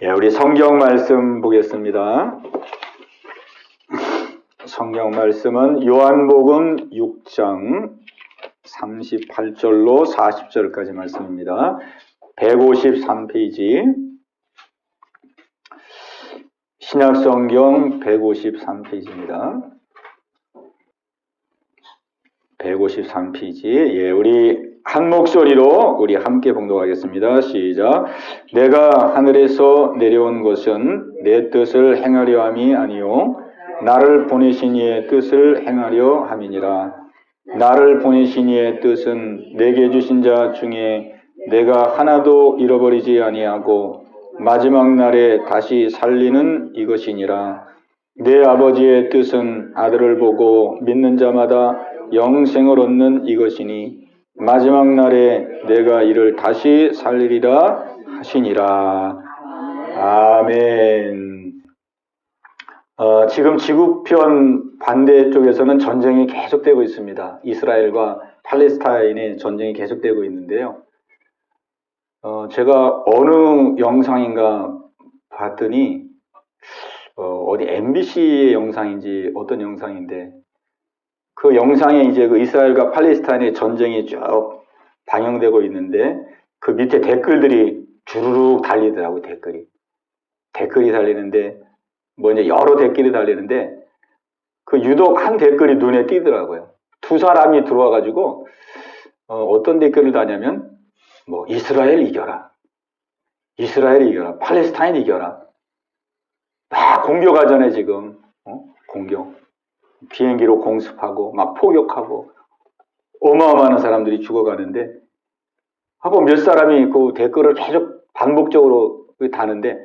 예, 우리 성경 말씀 보겠습니다. 성경 말씀은 요한복음 6장 38절로 40절까지 말씀입니다. 153페이지, 신약성경 153페이지입니다. 153페이지. 예, 우리 한 목소리로 우리 함께 봉독하겠습니다. 시작. 내가 하늘에서 내려온 것은 내 뜻을 행하려 함이 아니요 나를 보내신 이의 뜻을 행하려 함이니라. 나를 보내신 이의 뜻은 내게 주신 자 중에 내가 하나도 잃어버리지 아니하고 마지막 날에 다시 살리는 이것이니라. 내 아버지의 뜻은 아들을 보고 믿는 자마다 영생을 얻는 이것이니 마지막 날에 내가 이를 다시 살리리라 하시니라. 아멘. 지금 지구편 반대쪽에서는 전쟁이 계속되고 있습니다. 이스라엘과 팔레스타인의 전쟁이 계속되고 있는데요. 제가 어느 영상인가 봤더니 어디 MBC의 영상인지 어떤 영상인데 그 영상에 이제 그 이스라엘과 팔레스타인의 전쟁이 쭉 방영되고 있는데 그 밑에 댓글들이 주르륵 달리더라고요. 댓글이 달리는데 뭐 이제 여러 댓글이 달리는데 그 유독 한 댓글이 눈에 띄더라고요. 두 사람이 들어와 가지고 어떤 댓글을 다냐면 뭐 이스라엘 이겨라, 팔레스타인 이겨라. 막 공격하잖아요. 지금 공격. 비행기로 공습하고 막 포격하고 어마어마한 사람들이 죽어가는데 하고 몇 사람이 그 댓글을 계속 반복적으로 다는데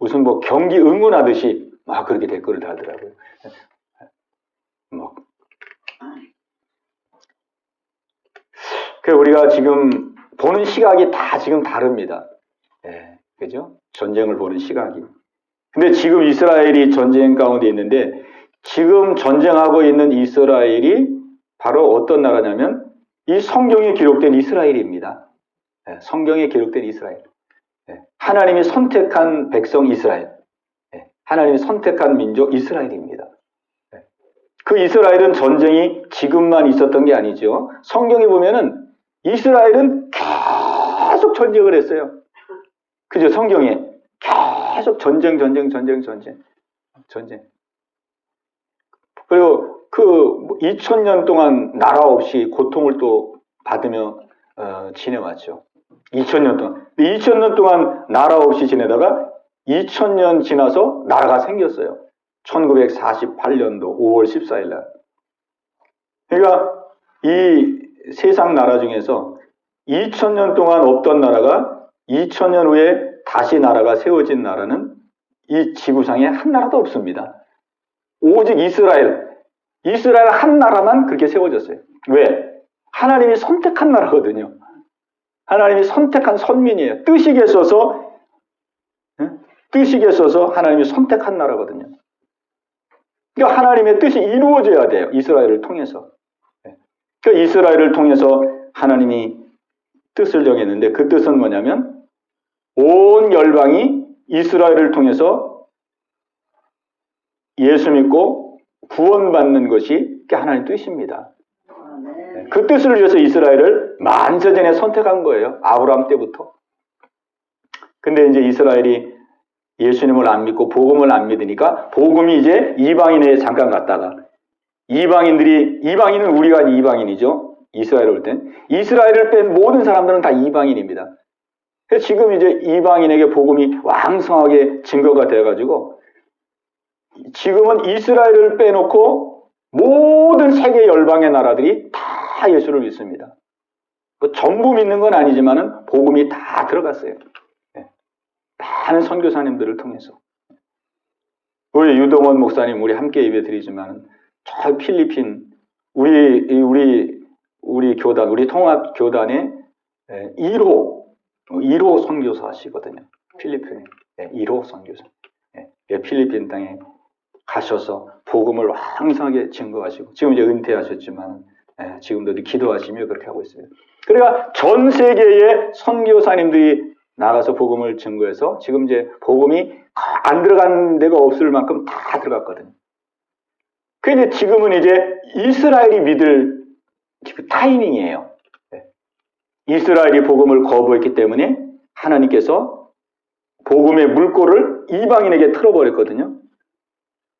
무슨 뭐 경기 응원하듯이 막 그렇게 댓글을 달더라고요. 뭐. 그래서 우리가 지금 보는 시각이 다 지금 다릅니다. 예, 그죠? 전쟁을 보는 시각이. 근데 지금 이스라엘이 전쟁 가운데 있는데 지금 전쟁하고 있는 이스라엘이 바로 어떤 나라냐면 이 성경에 기록된 이스라엘입니다. 예, 성경에 기록된 이스라엘. 예, 하나님이 선택한 백성 이스라엘. 예, 하나님이 선택한 민족 이스라엘입니다. 예, 그 이스라엘은 전쟁이 지금만 있었던 게 아니죠. 성경에 보면은 이스라엘은 계속 전쟁을 했어요. 그죠? 성경에 계속 전쟁. 그리고 그 2000년 동안 나라 없이 고통을 또 받으며 지내왔죠. 2000년 동안. 2000년 동안 나라 없이 지내다가 2000년 지나서 나라가 생겼어요. 1948년도 5월 14일 날. 그러니까 이 세상 나라 중에서 2000년 동안 없던 나라가 2000년 후에 다시 나라가 세워진 나라는 이 지구상에 한 나라도 없습니다. 오직 이스라엘 한 나라만 그렇게 세워졌어요. 왜? 하나님이 선택한 나라거든요. 하나님이 선택한 선민이에요. 뜻이게 써서 하나님이 선택한 나라거든요. 그러니까 하나님의 뜻이 이루어져야 돼요. 이스라엘을 통해서. 그러니까 이스라엘을 통해서 하나님이 뜻을 정했는데 그 뜻은 뭐냐면 온 열방이 이스라엘을 통해서 예수 믿고 구원받는 것이 하나님의 뜻입니다. 그 뜻을 위해서 이스라엘을 만세전에 선택한 거예요. 아브라함 때부터. 근데 이제 이스라엘이 예수님을 안 믿고 복음을 안 믿으니까 복음이 이제 이방인에 잠깐 갔다가 이방인은 우리가 이방인이죠. 이스라엘 올 땐. 이스라엘을 뺀 모든 사람들은 다 이방인입니다. 그래서 지금 이제 이방인에게 복음이 왕성하게 증거가 되어가지고 지금은 이스라엘을 빼놓고 모든 세계 열방의 나라들이 다 예수를 믿습니다. 전부 믿는 건 아니지만은 복음이 다 들어갔어요. 많은 선교사님들을 통해서. 우리 유동원 목사님 우리 함께 예배 드리지만 저 필리핀 우리 교단 우리 통합 교단의 1호 선교사시거든요. 필리핀에 1호 선교사. 필리핀 땅에 가셔서 복음을 왕성하게 증거하시고 지금 이제 은퇴하셨지만 지금도 기도하시며 그렇게 하고 있습니다. 그러니까 전 세계의 선교사님들이 나가서 복음을 증거해서 지금 이제 복음이 안 들어간 데가 없을 만큼 다 들어갔거든요. 그런데 지금은 이제 이스라엘이 믿을 그 타이밍이에요. 이스라엘이 복음을 거부했기 때문에 하나님께서 복음의 물꼬를 이방인에게 틀어버렸거든요.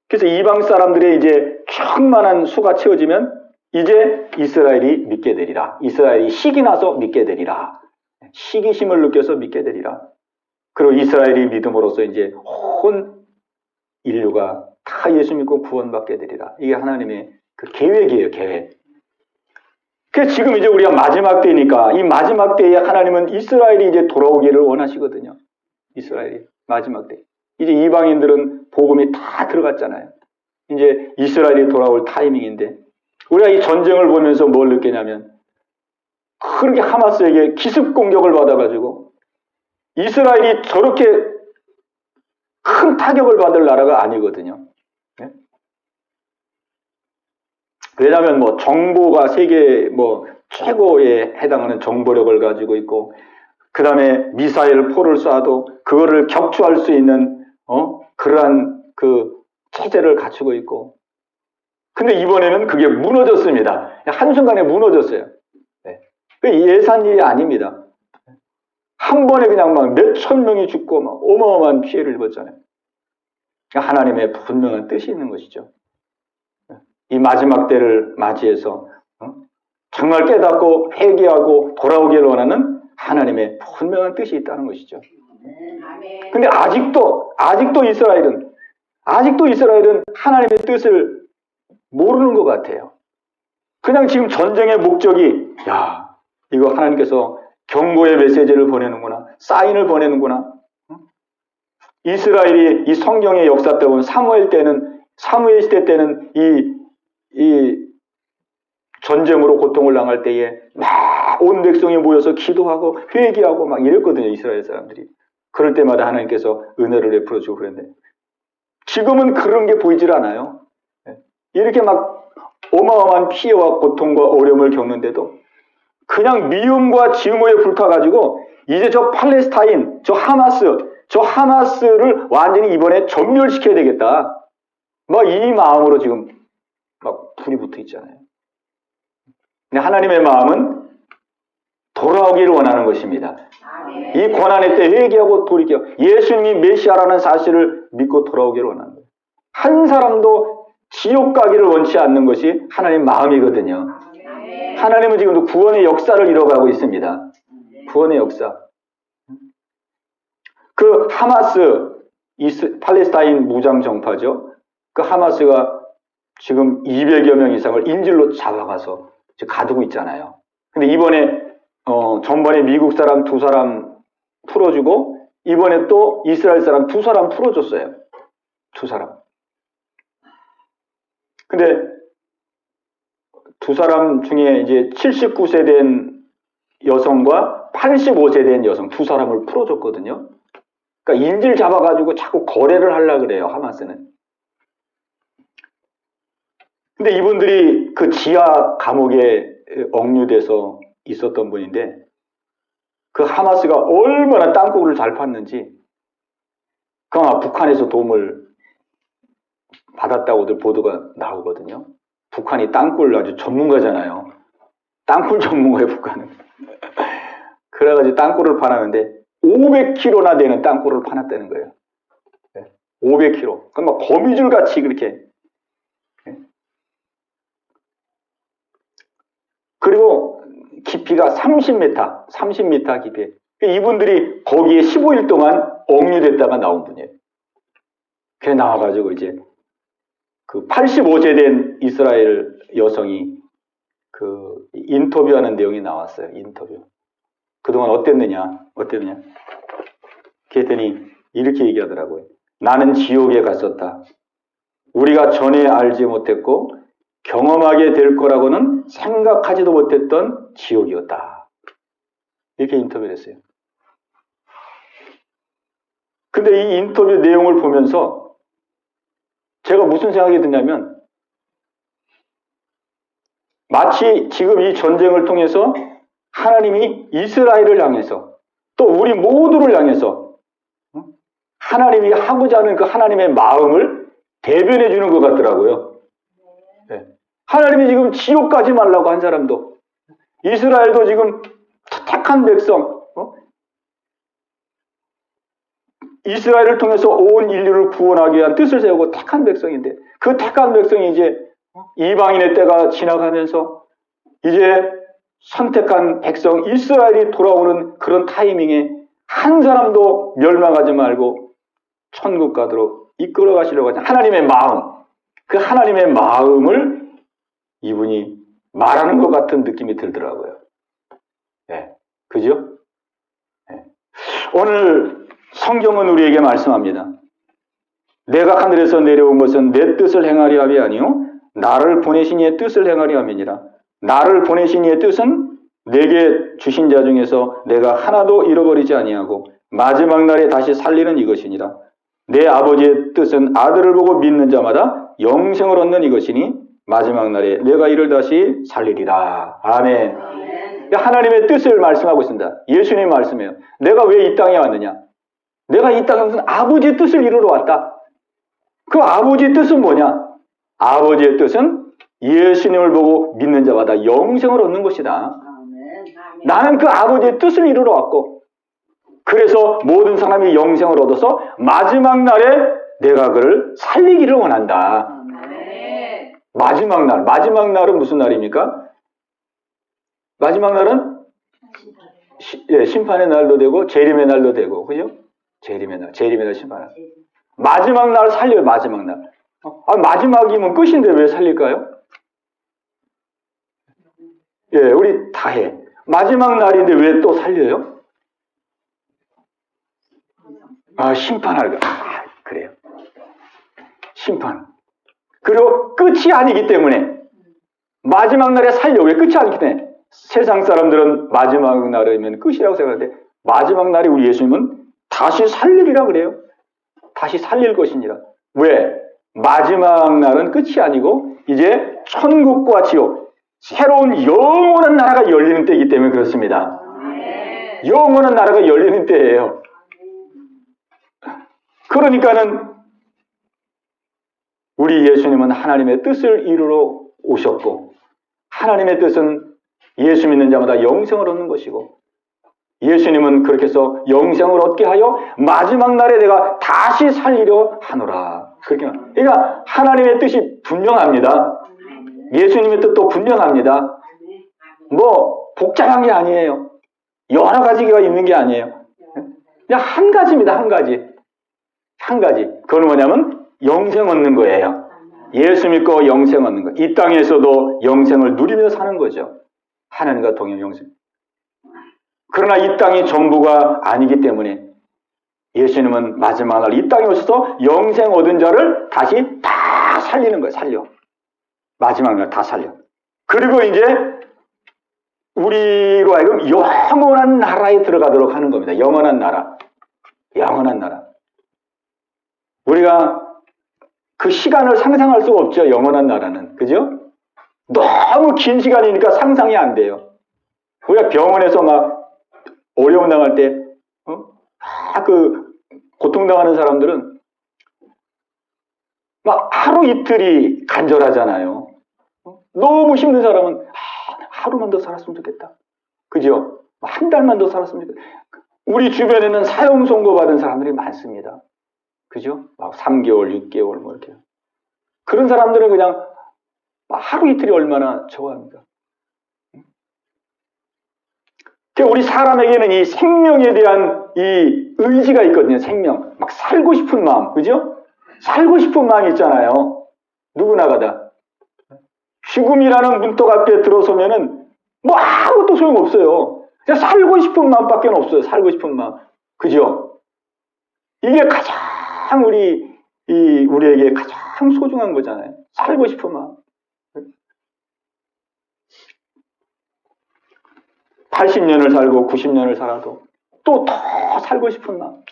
그래서 이방 사람들의 이제 충만한 수가 채워지면 이제 이스라엘이 믿게 되리라. 이스라엘이 식이 나서 믿게 되리라. 시기심을 느껴서 믿게 되리라. 그리고 이스라엘이 믿음으로써 이제 온 인류가 다 예수 믿고 구원받게 되리라. 이게 하나님의 그 계획이에요, 계획. 그래서 지금 이제 우리가 마지막 때니까 이 마지막 때에 하나님은 이스라엘이 이제 돌아오기를 원하시거든요. 이스라엘이 마지막 때. 이제 이방인들은 복음이 다 들어갔잖아요. 이제 이스라엘이 돌아올 타이밍인데 우리가 이 전쟁을 보면서 뭘 느끼냐면 그렇게 하마스에게 기습 공격을 받아가지고 이스라엘이 저렇게 큰 타격을 받을 나라가 아니거든요. 네? 왜냐하면 뭐 정보가 세계 뭐 최고에 해당하는 정보력을 가지고 있고 그 다음에 미사일 포를 쏴도 그거를 격추할 수 있는 그러한 그 체제를 갖추고 있고 근데 이번에는 그게 무너졌습니다. 한순간에 무너졌어요. 네. 예산 일이 아닙니다. 한 번에 그냥 막 몇천 명이 죽고 막 어마어마한 피해를 입었잖아요. 하나님의 분명한 뜻이 있는 것이죠. 이 마지막 때를 맞이해서 정말 깨닫고 회개하고 돌아오기를 원하는 하나님의 분명한 뜻이 있다는 것이죠. 근데 아직도 이스라엘은 하나님의 뜻을 모르는 것 같아요. 그냥 지금 전쟁의 목적이 이거 하나님께서 경고의 메시지를 보내는구나. 사인을 보내는구나. 이스라엘이 이 성경의 역사 때 보면 사무엘 시대 때는 이 전쟁으로 고통을 당할 때에 막 온 백성이 모여서 기도하고 회개하고 막 이랬거든요. 이스라엘 사람들이. 그럴 때마다 하나님께서 은혜를 베풀어 주고 그랬는데 지금은 그런 게 보이질 않아요. 이렇게 막 어마어마한 피해와 고통과 어려움을 겪는데도 그냥 미움과 증오에 불타가지고 이제 저 팔레스타인, 저 하마스를 완전히 이번에 전멸시켜야 되겠다. 막 이 마음으로 지금 막 불이 붙어 있잖아요. 근데 하나님의 마음은 돌아오기를 원하는 것입니다. 이 고난의 때 회개하고 돌이켜 예수님이 메시아라는 사실을 믿고 돌아오기를 원하는 거예요. 한 사람도 지옥 가기를 원치 않는 것이 하나님의 마음이거든요. 하나님은 지금도 구원의 역사를 이뤄가고 있습니다. 구원의 역사. 그 하마스, 팔레스타인 무장 정파죠. 그 하마스가 지금 200여 명 이상을 인질로 잡아가서 가두고 있잖아요. 근데 이번에 전번에 미국 사람 2사람 풀어주고 이번에 또 이스라엘 사람 2사람 풀어줬어요. 2사람. 근데 2사람 중에 이제 79세 된 여성과 85세 된 여성 2사람을 풀어줬거든요. 그러니까 인질 잡아가지고 자꾸 거래를 하려고 그래요. 하마스는. 근데 이분들이 그 지하 감옥에 억류돼서 있었던 분인데 그 하마스가 얼마나 땅굴을 잘 팠는지 그 아마 북한에서 도움을 받았다고들 보도가 나오거든요. 북한이 땅굴 아주 전문가잖아요. 땅굴 전문가예요, 북한은. 그래가지고 땅굴을 파놨는데 500kg나 되는 땅굴을 파놨다는 거예요. 500kg. 그러니까 막 거미줄 같이 그렇게. 그리고 깊이가 30m 깊이. 이분들이 거기에 15일 동안 억류됐다가 나온 분이에요. 그래 나와가지고 이제 그 85세 된 이스라엘 여성이 그 인터뷰하는 내용이 나왔어요. 인터뷰. 그동안 어땠느냐? 그랬더니 이렇게 얘기하더라고요. 나는 지옥에 갔었다. 우리가 전에 알지 못했고 경험하게 될 거라고는 생각하지도 못했던 지옥이었다. 이렇게 인터뷰를 했어요. 근데 이 인터뷰 내용을 보면서 제가 무슨 생각이 드냐면 마치 지금 이 전쟁을 통해서 하나님이 이스라엘을 향해서 또 우리 모두를 향해서 하나님이 하고자 하는 그 하나님의 마음을 대변해 주는 것 같더라고요. 네. 하나님이 지금 지옥 가지 말라고 한 사람도, 이스라엘도 지금 택한 백성, 이스라엘을 통해서 온 인류를 구원하기 위한 뜻을 세우고 택한 백성인데, 그 택한 백성이 이제 이방인의 때가 지나가면서 이제 선택한 백성 이스라엘이 돌아오는 그런 타이밍에 한 사람도 멸망하지 말고 천국 가도록 이끌어 가시려고 하는 하나님의 마음, 그 하나님의 마음을 이분이 말하는 것 같은 느낌이 들더라고요. 네, 그죠? 네. 오늘 성경은 우리에게 말씀합니다. 내가 하늘에서 내려온 것은 내 뜻을 행하려 함이 아니요 나를 보내신 이의 뜻을 행하려 함이니라. 나를 보내신 이의 뜻은 내게 주신 자 중에서 내가 하나도 잃어버리지 아니하고 마지막 날에 다시 살리는 이것이니라. 내 아버지의 뜻은 아들을 보고 믿는 자마다 영생을 얻는 이것이니 마지막 날에 내가 이를 다시 살리리라. 아멘. 하나님의 뜻을 말씀하고 있습니다. 예수님 말씀이에요. 내가 왜 이 땅에 왔느냐? 내가 이 땅에 무슨 아버지의 뜻을 이루러 왔다. 그 아버지의 뜻은 뭐냐? 아버지의 뜻은 예수님을 보고 믿는 자마다 영생을 얻는 것이다. 나는 그 아버지의 뜻을 이루러 왔고, 그래서 모든 사람이 영생을 얻어서 마지막 날에 내가 그를 살리기를 원한다. 마지막 날, 마지막 날은 무슨 날입니까? 마지막 날은 심판의 날도 되고 재림의 날도 되고, 그죠? 재림의 날 심판할. 마지막 날 살려요. 마지막 날. 마지막이면 끝인데 왜 살릴까요? 예, 우리 다 해. 마지막 날인데 왜 또 살려요? 심판할 거. 그래요. 심판. 그리고 끝이 아니기 때문에 마지막 날에 살려. 왜 끝이 아니기 때문에 세상 사람들은 마지막 날이면 끝이라고 생각하는데 마지막 날에 우리 예수님은 다시 살리리라 그래요. 다시 살릴 것이니라. 왜? 마지막 날은 끝이 아니고 이제 천국과 지옥, 새로운 영원한 나라가 열리는 때이기 때문에 그렇습니다. 영원한 나라가 열리는 때예요. 그러니까는 우리 예수님은 하나님의 뜻을 이루러 오셨고, 하나님의 뜻은 예수 믿는 자마다 영생을 얻는 것이고, 예수님은 그렇게 해서 영생을 얻게 하여 마지막 날에 내가 다시 살리려 하노라. 그러니까 하나님의 뜻이 분명합니다. 예수님의 뜻도 분명합니다. 뭐 복잡한 게 아니에요. 여러 가지가 있는 게 아니에요. 그냥 한 가지입니다. 한 가지. 한 가지. 그건 뭐냐면 영생 얻는 거예요. 예수 믿고 영생 얻는 거. 이 땅에서도 영생을 누리며 사는 거죠. 하나님과 동행 영생. 그러나 이 땅이 전부가 아니기 때문에 예수님은 마지막 날 이 땅에 오셔서 영생 얻은 자를 다시 다 살리는 거예요. 살려. 마지막 날 다 살려. 그리고 이제 우리로 하여금 영원한 나라에 들어가도록 하는 겁니다. 영원한 나라. 영원한 나라. 우리가 그 시간을 상상할 수가 없죠. 영원한 나라는. 그죠? 너무 긴 시간이니까 상상이 안 돼요. 우리가 병원에서 막 어려움 당할 때, 고통당하는 사람들은 막 하루 이틀이 간절하잖아요. 너무 힘든 사람은 하루만 더 살았으면 좋겠다. 그죠? 한 달만 더 살았으면 좋겠다. 우리 주변에는 사형 선고받은 사람들이 많습니다. 그죠? 막 3개월, 6개월 뭐 이렇게. 그런 사람들은 그냥 하루 이틀이 얼마나 좋아합니까? 우리 사람에게는 이 생명에 대한 이 의지가 있거든요. 생명. 막 살고 싶은 마음. 그죠? 살고 싶은 마음이 있잖아요. 누구나가 다. 죽음이라는 문턱 앞에 들어서면은 뭐 아무것도 소용없어요. 그냥 살고 싶은 마음밖에 없어요. 살고 싶은 마음. 그죠? 이게 가장 우리에게 가장 소중한 거잖아요. 살고 싶은 마음. 80년을 살고 90년을 살아도 또 더 살고 싶은 마음.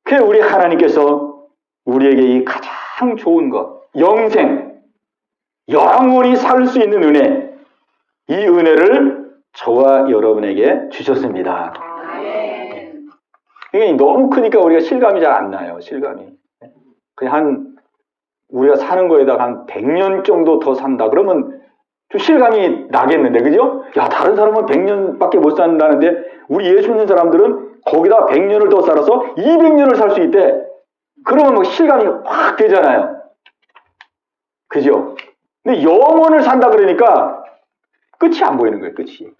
그게 우리 하나님께서 우리에게 이 가장 좋은 것, 영생, 영원히 살 수 있는 은혜, 이 은혜를 저와 여러분에게 주셨습니다. 이게 너무 크니까 우리가 실감이 잘 안 나요. 실감이. 그냥 우리가 사는 거에다가 한 100년 정도 더 산다. 그러면 좀 실감이 나겠는데, 그죠? 야, 다른 사람은 100년밖에 못 산다는데, 우리 예수 믿는 사람들은 거기다 100년을 더 살아서 200년을 살 수 있대. 그러면 뭐 실감이 확 되잖아요. 그죠? 근데 영원을 산다 그러니까 끝이 안 보이는 거예요, 끝이.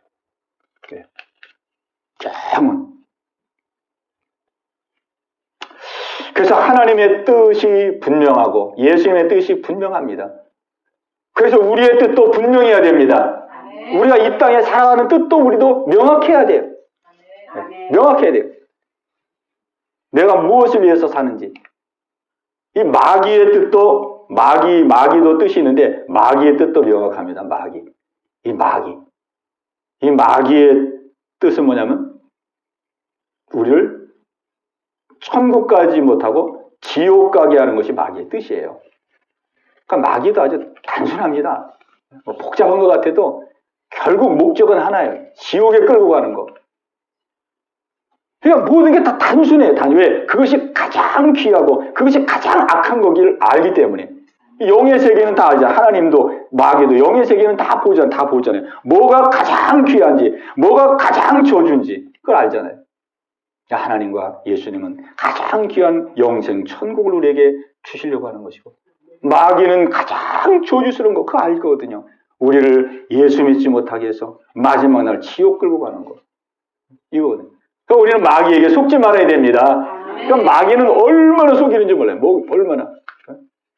네. 영원. 그래서 하나님의 뜻이 분명하고 예수님의 뜻이 분명합니다. 그래서 우리의 뜻도 분명해야 됩니다. 우리가 이 땅에 살아가는 뜻도 우리도 명확해야 돼요. 명확해야 돼요. 내가 무엇을 위해서 사는지. 이 마귀의 뜻도 마귀도 뜻이 있는데 마귀의 뜻도 명확합니다. 이 마귀의 뜻은 뭐냐면 우리를 천국 가지 못하고 지옥 가게 하는 것이 마귀의 뜻이에요. 그러니까 마귀도 아주 단순합니다. 뭐 복잡한 것 같아도 결국 목적은 하나예요. 지옥에 끌고 가는 거. 그러니까 모든 게 다 단순해요. 왜? 그것이 가장 귀하고 그것이 가장 악한 거기를 알기 때문에. 영의 세계는 다 알잖아요. 하나님도 마귀도 영의 세계는 다 보잖아요. 뭐가 가장 귀한지, 뭐가 가장 저주인지 그걸 알잖아요. 하나님과 예수님은 가장 귀한 영생 천국을 우리에게 주시려고 하는 것이고 마귀는 가장 저주스러운 거 그거 알거든요. 우리를 예수 믿지 못하게 해서 마지막 날 지옥 끌고 가는 거 이거거든요. 그러니까 우리는 마귀에게 속지 말아야 됩니다. 그러니까 마귀는 얼마나 속이는지 몰라요. 얼마나.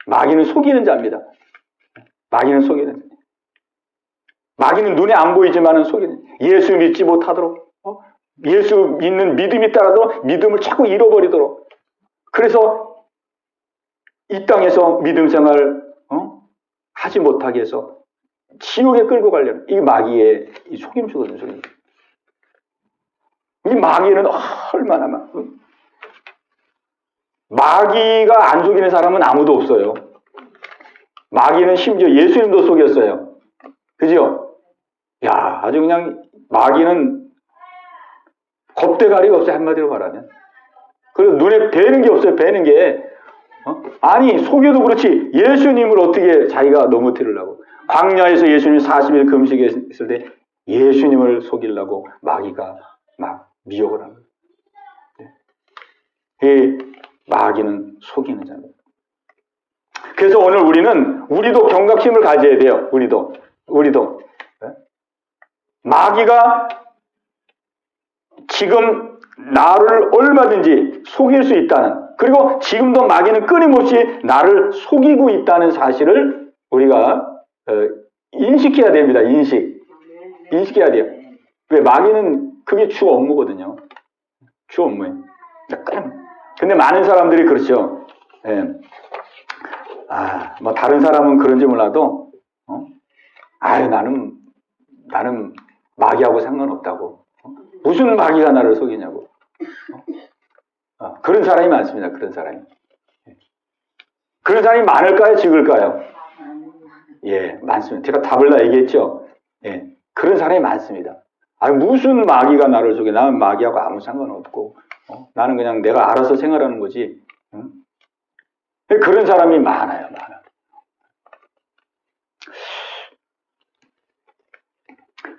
마귀는 속이는 자입니다. 마귀는 속이는 자. 마귀는 눈에 안 보이지만은 속이는 예수 믿지 못하도록 예수 믿는 믿음이 있다라도 믿음을 자꾸 잃어버리도록 그래서 이 땅에서 믿음 생활 하지 못하게 해서 지옥에 끌고 가려는 이 마귀의 이 속임수거든요. 속임수. 이 마귀는 얼마나 마귀가 안 속이는 사람은 아무도 없어요. 마귀는 심지어 예수님도 속였어요. 그죠? 야, 아주 그냥 마귀는 겁대가리가 없어요. 한마디로 말하면. 그리고 눈에 뵈는 게 없어요. 뵈는 게. 아니 속여도 그렇지 예수님을 어떻게 자기가 넘어뜨리려고. 광야에서 예수님이 40일 금식했을 때 예수님을 속이려고 마귀가 막 미혹을 합니다. 이 마귀는 속이는 자입니다. 그래서 오늘 우리도 경각심을 가져야 돼요. 우리도. 마귀가 지금 나를 얼마든지 속일 수 있다는 그리고 지금도 마귀는 끊임없이 나를 속이고 있다는 사실을 우리가 인식해야 됩니다. 인식해야 돼요. 왜? 마귀는 그게 주 업무거든요. 주 업무예요. 근데 많은 사람들이 그렇죠. 예. 뭐 다른 사람은 그런지 몰라도 나는 마귀하고 상관없다고. 무슨 마귀가 나를 속이냐고. 그런 사람이 많습니다. 그런 사람이. 그런 사람이 많을까요? 적을까요? 예, 많습니다. 제가 답을 다 얘기했죠. 예, 그런 사람이 많습니다. 무슨 마귀가 나를 속여? 나는 마귀하고 아무 상관없고, 나는 그냥 내가 알아서 생활하는 거지. 그런 사람이 많아요.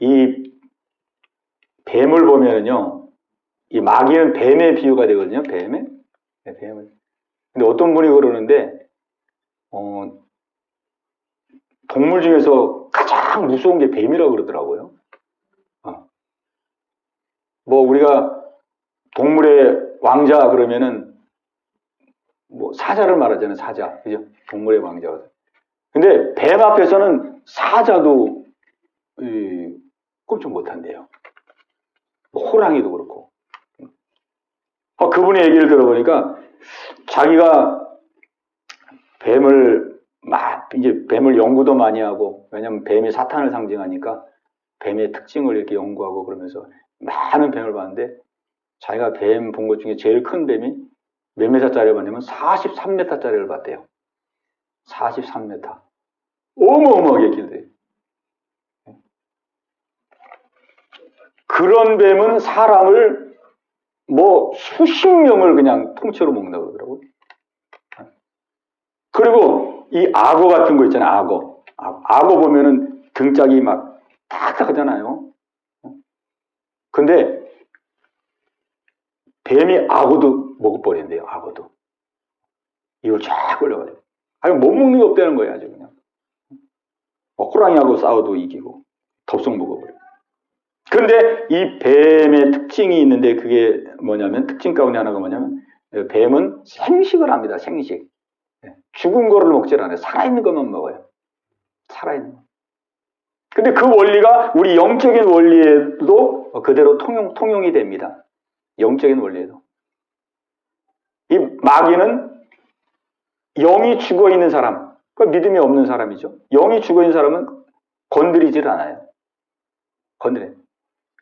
이 뱀을 보면은요, 이 마귀는 뱀의 비유가 되거든요. 뱀의? 네, 뱀을. 근데 어떤 분이 그러는데, 동물 중에서 가장 무서운 게 뱀이라고 그러더라고요. 뭐 우리가 동물의 왕자 그러면은 뭐 사자를 말하잖아요. 사자, 그죠? 동물의 왕자. 근데 뱀 앞에서는 사자도 꼼짝 못한대요. 호랑이도 그렇고. 그분의 얘기를 들어보니까 자기가 뱀을 뱀을 연구도 많이 하고, 왜냐면 뱀이 사탄을 상징하니까 뱀의 특징을 이렇게 연구하고 그러면서 많은 뱀을 봤는데 자기가 뱀 본 것 중에 제일 큰 뱀이 몇 메타짜리를 봤냐면 43m짜리를 봤대요. 43m. 어마어마하게 길대요. 그런 뱀은 사람을 뭐 수십 명을 그냥 통째로 먹는다고 그러더라고요. 그리고 이 악어 같은 거 있잖아요. 악어. 악어 보면은 등짝이 막 딱딱하잖아요. 근데 뱀이 악어도 먹어버린대요. 악어도. 이걸 쫙 걸려가지고. 아니 못 먹는 게 없다는 거예요. 아주 그냥. 호랑이하고 싸워도 이기고 덥석 먹어버려. 그런데 이 뱀의 특징이 있는데 그게 뭐냐면 특징 가운데 하나가 뭐냐면 뱀은 생식을 합니다. 생식. 죽은 거를 먹질 않아요. 살아있는 것만 먹어요. 살아있는 거. 근데 그 원리가 우리 영적인 원리에도 그대로 통용이 됩니다. 영적인 원리에도. 이 마귀는 영이 죽어있는 사람, 그러니까 믿음이 없는 사람이죠. 영이 죽어있는 사람은 건드리질 않아요. 건드려.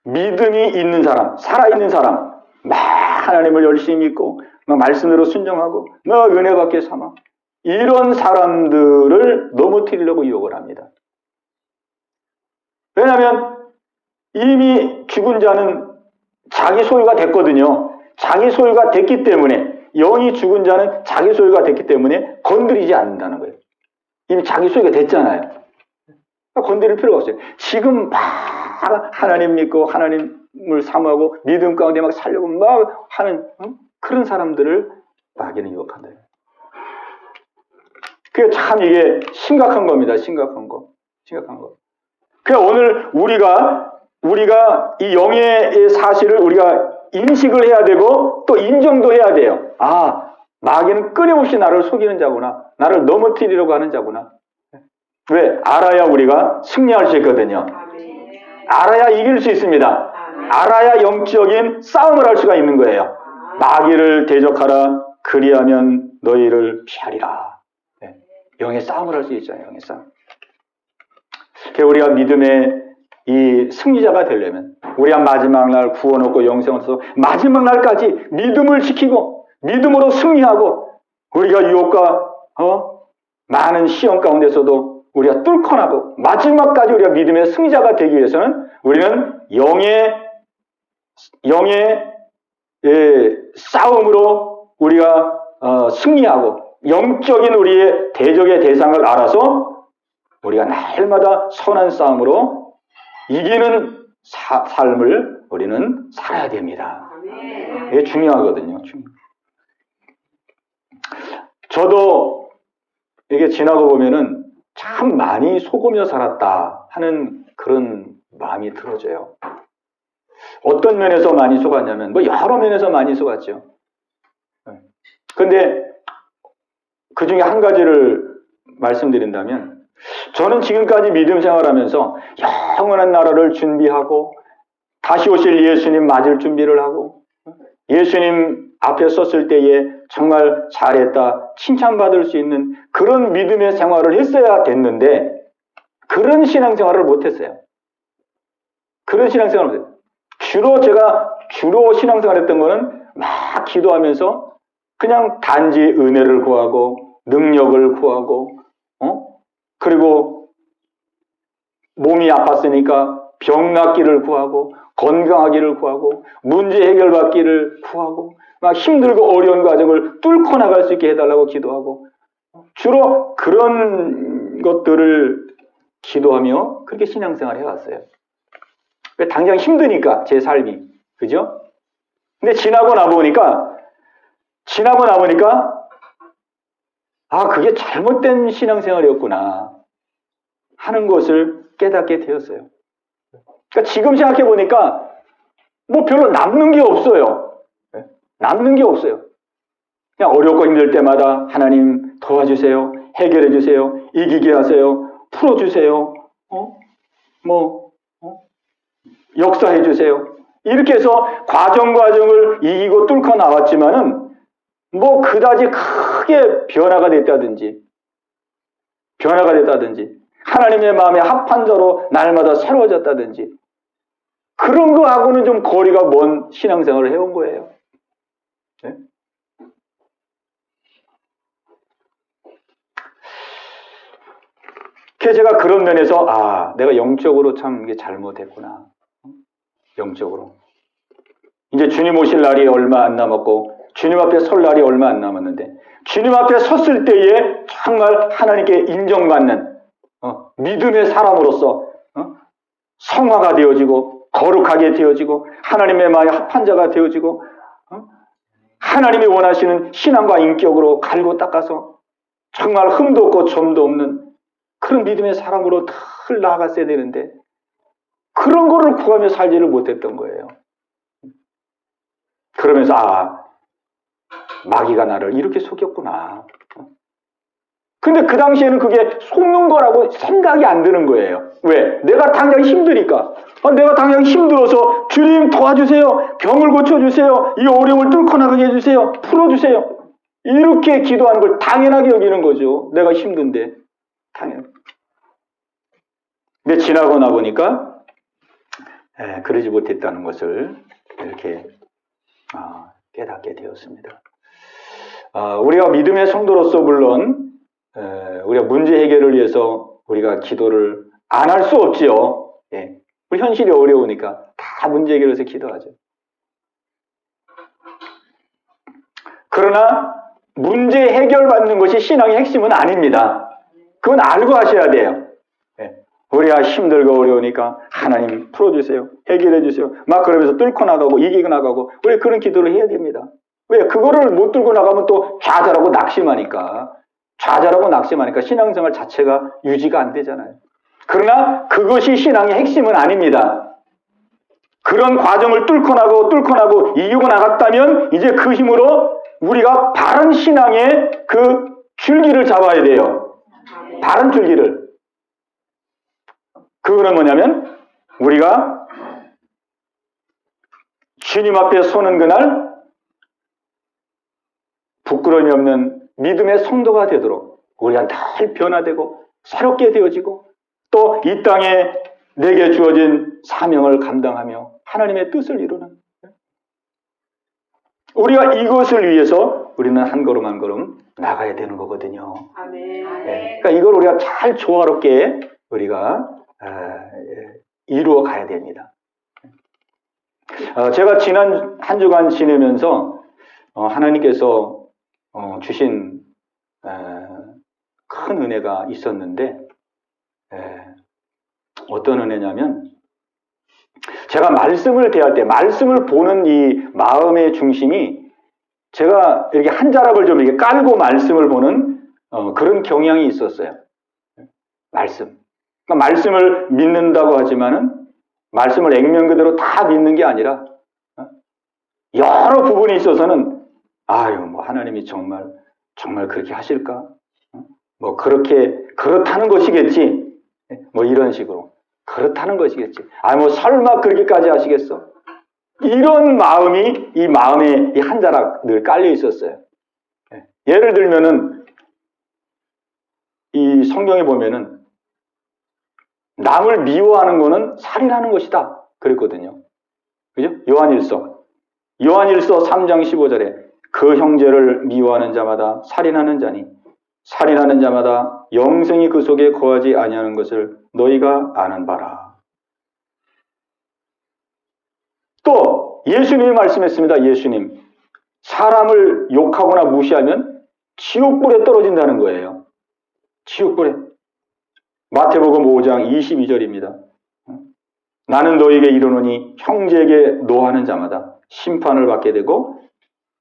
믿음이 있는 사람, 살아있는 사람, 막 하나님을 열심히 믿고 막 말씀대로 순종하고 막 은혜 받게 삼아 이런 사람들을 넘어뜨리려고 유혹을 합니다. 왜냐하면 이미 죽은 자는 자기 소유가 됐거든요. 자기 소유가 됐기 때문에 영이 죽은 자는 자기 소유가 됐기 때문에 건드리지 않는다는 거예요. 이미 자기 소유가 됐잖아요. 건드릴 필요가 없어요. 지금 막 하나님 믿고 하나님을 사모하고 믿음 가운데 막 살려고 막 하는 그런 사람들을 마귀는 유혹한다. 그게 참 이게 심각한 겁니다. 심각한 거. 그러니까 오늘 우리가 이 영의 사실을 우리가 인식을 해야 되고 또 인정도 해야 돼요. 아, 마귀는 끊임없이 나를 속이는 자구나. 나를 넘어뜨리려고 하는 자구나. 왜? 알아야 우리가 승리할 수 있거든요. 알아야 이길 수 있습니다. 알아야 영적인 싸움을 할 수가 있는 거예요. 마귀를 대적하라. 그리하면 너희를 피하리라. 네. 영의 싸움을 할 수 있잖아요. 영의 싸움. 우리가 믿음의 이 승리자가 되려면 우리가 마지막 날 구원 얻고 영생을 얻어서 마지막 날까지 믿음을 지키고 믿음으로 승리하고 우리가 유혹과 많은 시험 가운데서도 우리가 뚫고 나고 마지막까지 우리가 믿음의 승리자가 되기 위해서는 우리는 영의 싸움으로 우리가 승리하고 영적인 우리의 대적의 대상을 알아서 우리가 날마다 선한 싸움으로 이기는 삶을 우리는 살아야 됩니다. 이게 중요하거든요. 저도 이게 지나고 보면은 참 많이 속으며 살았다 하는 그런 마음이 들어져요. 어떤 면에서 많이 속았냐면 뭐 여러 면에서 많이 속았죠. 그런데 그 중에 한 가지를 말씀드린다면 저는 지금까지 믿음 생활하면서 영원한 나라를 준비하고 다시 오실 예수님 맞을 준비를 하고 예수님 앞에 섰을 때에 정말 잘했다 칭찬받을 수 있는 그런 믿음의 생활을 했어야 됐는데 그런 신앙생활을 못했어요. 그런 신앙생활을 못했어요. 주로 신앙생활했던 거는 막 기도하면서 그냥 단지 은혜를 구하고 능력을 구하고 그리고 몸이 아팠으니까 병 낫기를 구하고 건강하기를 구하고 문제 해결받기를 구하고 막 힘들고 어려운 과정을 뚫고 나갈 수 있게 해달라고 기도하고 주로 그런 것들을 기도하며 그렇게 신앙생활을 해왔어요. 당장 힘드니까 제 삶이 그죠? 근데 지나고 나보니까 아 그게 잘못된 신앙생활이었구나 하는 것을 깨닫게 되었어요. 그러니까 지금 생각해 보니까 뭐 별로 남는 게 없어요. 남는 게 없어요. 그냥 어렵고 힘들 때마다 하나님 도와주세요. 해결해 주세요. 이기게 하세요. 풀어주세요. 역사해 주세요. 이렇게 해서 과정을 이기고 뚫고 나왔지만은 뭐 그다지 크게 변화가 됐다든지 하나님의 마음에 합한 자로 날마다 새로워졌다든지 그런 거하고는 좀 거리가 먼 신앙생활을 해온 거예요. 네? 그래서 제가 그런 면에서 내가 영적으로 참 이게 잘못했구나. 영적으로. 이제 주님 오실 날이 얼마 안 남았고 주님 앞에 설 날이 얼마 안 남았는데 주님 앞에 섰을 때에 정말 하나님께 인정받는 믿음의 사람으로서 성화가 되어지고 거룩하게 되어지고 하나님의 마음에 합한 자가 되어지고 하나님이 원하시는 신앙과 인격으로 갈고 닦아서 정말 흠도 없고 점도 없는 그런 믿음의 사람으로 늘 나아갔어야 되는데 그런 거를 구하며 살지를 못했던 거예요. 그러면서 마귀가 나를 이렇게 속였구나. 근데 그 당시에는 그게 속는 거라고 생각이 안 드는 거예요. 왜? 내가 당장 힘드니까. 내가 당장 힘들어서 주님 도와주세요. 병을 고쳐주세요. 이 어려움을 뚫고 나가게 해주세요. 풀어주세요. 이렇게 기도하는 걸 당연하게 여기는 거죠. 내가 힘든데. 당연. 근데 지나고 나 보니까 그러지 못했다는 것을 이렇게 깨닫게 되었습니다. 우리가 믿음의 성도로서 물론 우리가 문제 해결을 위해서 우리가 기도를 안 할 수 없지요. 예. 우리 현실이 어려우니까 다 문제 해결을 위해서 기도하죠. 그러나 문제 해결받는 것이 신앙의 핵심은 아닙니다. 그건 알고 하셔야 돼요. 예. 우리가 힘들고 어려우니까 하나님 풀어주세요. 해결해 주세요. 막 그러면서 뚫고 나가고 이기고 나가고 우리 그런 기도를 해야 됩니다. 왜? 그거를 못 들고 나가면 또 좌절하고 낙심하니까 신앙생활 자체가 유지가 안 되잖아요. 그러나 그것이 신앙의 핵심은 아닙니다. 그런 과정을 뚫고 나고 이기고 나갔다면 이제 그 힘으로 우리가 바른 신앙의 그 줄기를 잡아야 돼요. 바른 줄기를. 그거는 뭐냐면 우리가 주님 앞에 서는 그날 부끄러움이 없는 믿음의 성도가 되도록 우리가 늘 변화되고 새롭게 되어지고 또 이 땅에 내게 주어진 사명을 감당하며 하나님의 뜻을 이루는 우리가 이것을 위해서 우리는 한 걸음 한 걸음 나가야 되는 거거든요. 아멘. 네. 그러니까 이걸 우리가 잘 조화롭게 우리가 이루어 가야 됩니다. 제가 지난 한 주간 지내면서 하나님께서 주신 큰 은혜가 있었는데 어떤 은혜냐면 제가 말씀을 대할 때 말씀을 보는 이 마음의 중심이 제가 이렇게 한 자락을 좀 이렇게 깔고 말씀을 보는 그런 경향이 있었어요. 말씀. 그러니까 말씀을 믿는다고 하지만은 말씀을 액면 그대로 다 믿는 게 아니라 여러 부분이 있어서는 하나님이 정말 그렇게 하실까? 그렇다는 것이겠지. 이런 식으로. 그렇다는 것이겠지. 설마 그렇게까지 하시겠어? 이런 마음이 이 마음에 이 한 자락 늘 깔려 있었어요. 예를 들면은 이 성경에 보면은 남을 미워하는 거는 살인하는 것이다. 그랬거든요. 그죠? 요한일서 3장 15절에 그 형제를 미워하는 자마다 살인하는 자니 살인하는 자마다 영생이 그 속에 거하지 아니하는 것을 너희가 아는 바라. 또 예수님이 말씀했습니다. 예수님. 사람을 욕하거나 무시하면 지옥불에 떨어진다는 거예요. 지옥불에. 마태복음 5장 22절입니다. 나는 너희에게 이르노니 형제에게 노하는 자마다 심판을 받게 되고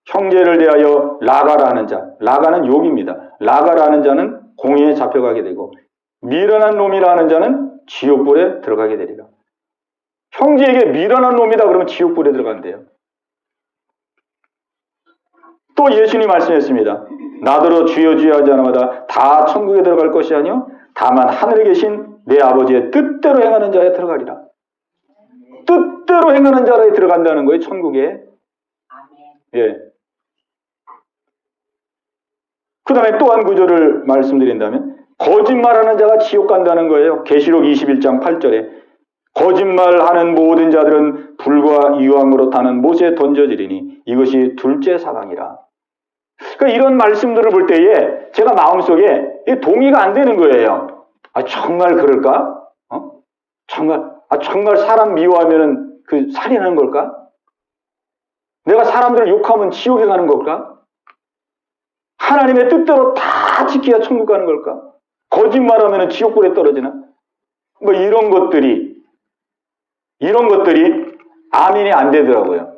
형제를 대하여 라가라는 자, 라가는 욕입니다. 라가라는 자는 공회에 잡혀가게 되고 미련한 놈이라는 자는 지옥불에 들어가게 되리라. 형제에게 미련한 놈이다 그러면 지옥불에 들어간대요. 또 예수님이 말씀했습니다. 나더러 주여 주여 하지 않으마다 다 천국에 들어갈 것이 아니요 다만 하늘에 계신 내 아버지의 뜻대로 행하는 자에 들어가리라. 뜻대로 행하는 자에 들어간다는 거예요. 천국에. 예. 그 다음에 또 한 구절을 말씀드린다면 거짓말하는 자가 지옥 간다는 거예요. 계시록 21장 8절에 거짓말하는 모든 자들은 불과 유황으로 타는 못에 던져지리니 이것이 둘째 사망이라. 그러니까 이런 말씀들을 볼 때에 제가 마음속에 동의가 안 되는 거예요. 정말 그럴까? 정말 사람 미워하면은 그 살인하는 걸까? 내가 사람들을 욕하면 지옥에 가는 걸까? 하나님의 뜻대로 다 지켜야 천국 가는 걸까? 거짓말하면 지옥불에 떨어지나? 뭐 이런 것들이 아멘이 안 되더라고요.